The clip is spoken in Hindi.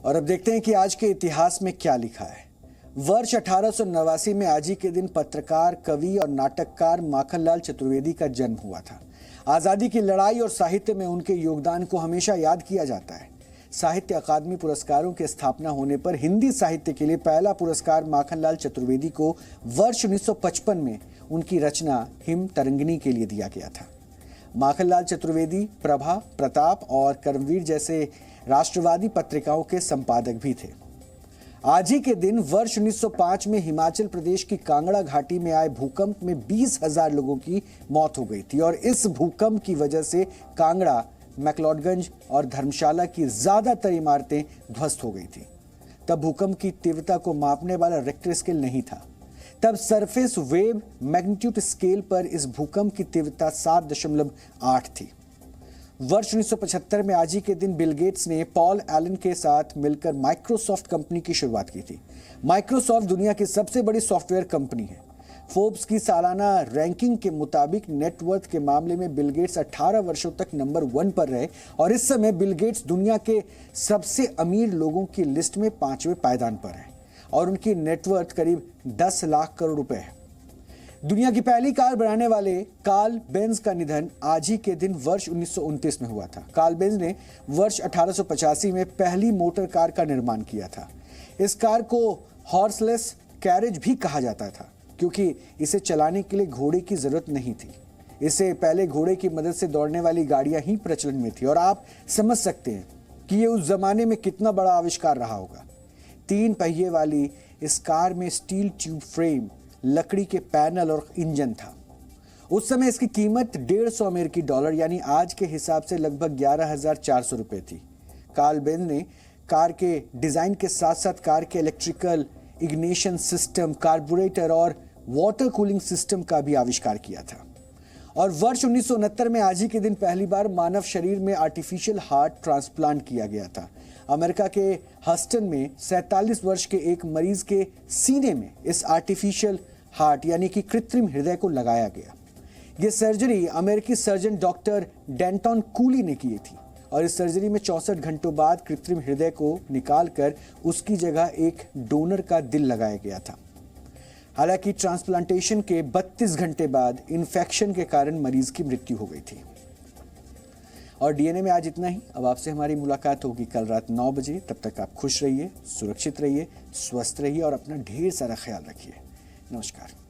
और अब देखते हैं कि आज के इतिहास में क्या लिखा है। वर्ष 1889 में आज ही के दिन पत्रकार, कवि और नाटककार माखनलाल चतुर्वेदी का जन्म हुआ था। आज़ादी की लड़ाई और साहित्य में उनके योगदान को हमेशा याद किया जाता है। साहित्य अकादमी पुरस्कारों की स्थापना होने पर हिंदी साहित्य के लिए पहला पुरस्कार माखनलाल चतुर्वेदी को वर्ष 1955 में उनकी रचना हिम तरंगिणी के लिए दिया गया था। माखनलाल चतुर्वेदी प्रभा, प्रताप और कर्मवीर जैसे राष्ट्रवादी पत्रिकाओं के संपादक भी थे। आज ही के दिन वर्ष 1905 में हिमाचल प्रदेश की कांगड़ा घाटी में आए भूकंप में 20,000 लोगों की मौत हो गई थी और इस भूकंप की वजह से कांगड़ा, मैक्लोडगंज और धर्मशाला की ज्यादातर इमारतें ध्वस्त हो गई थी। तब भूकंप की तीव्रता को मापने वाला रिक्टर स्केल नहीं था। तब सरफेस वेव मैग्नीट्यूड स्केल पर इस भूकंप की तीव्रता 7.8 थी। वर्ष 1975 में आज ही के दिन बिल गेट्स ने पॉल एलन के साथ मिलकर माइक्रोसॉफ्ट कंपनी की शुरुआत की थी। माइक्रोसॉफ्ट दुनिया की सबसे बड़ी सॉफ्टवेयर कंपनी है। फोर्ब्स की सालाना रैंकिंग के मुताबिक नेटवर्थ के मामले में बिल गेट्स 18 वर्षों तक नंबर 1 पर रहे और इस समय बिल गेट्स दुनिया के सबसे अमीर लोगों की लिस्ट में 5वें पायदान पर है और उनकी नेटवर्थ करीब 10 लाख करोड़ रुपए है। दुनिया की पहली कार बनाने वाले कार्ल बेंज का निधन आज ही के दिन वर्ष 1929 में हुआ था। कार्ल बेंज ने वर्ष 1885 में पहली मोटर कार का निर्माण किया था। इस कार को हॉर्सलेस कैरेज भी कहा जाता था क्योंकि इसे चलाने के लिए घोड़े की जरूरत नहीं थी। इससे पहले घोड़े की मदद से दौड़ने वाली गाड़ियां ही प्रचलन में थी और आप समझ सकते हैं कि ये उस जमाने में कितना बड़ा आविष्कार रहा होगा। 3 पहिए वाली इस कार में स्टील ट्यूब फ्रेम, लकड़ी के पैनल और इंजन था। उस समय इसकी कीमत $150 अमेरिकी यानी आज के हिसाब से लगभग 11,400 रुपए थी। कार्ल बेंज ने कार के डिजाइन के साथ साथ कार के इलेक्ट्रिकल, इग्निशन सिस्टम, कार्बोरेटर और वाटर कूलिंग सिस्टम का भी आविष्कार किया था। और वर्ष 1969 में आज ही के दिन पहली बार मानव शरीर में आर्टिफिशियल हार्ट ट्रांसप्लांट किया गया था। अमेरिका के हस्टन में 47 वर्ष के एक मरीज के सीने में इस आर्टिफिशियल हार्ट यानी कि कृत्रिम हृदय को लगाया गया। यह सर्जरी अमेरिकी सर्जन डॉक्टर डेंटन कूली ने की थी और इस सर्जरी में 64 घंटों बाद कृत्रिम हृदय को निकालकर उसकी जगह एक डोनर का दिल लगाया गया था। हालांकि ट्रांसप्लांटेशन के 32 घंटे बाद इन्फेक्शन के कारण मरीज की मृत्यु हो गई थी। और डीएनए में आज इतना ही। अब आपसे हमारी मुलाकात होगी कल रात 9 बजे। तब तक आप खुश रहिए, सुरक्षित रहिए, स्वस्थ रहिए और अपना ढेर सारा ख्याल रखिए। नमस्कार।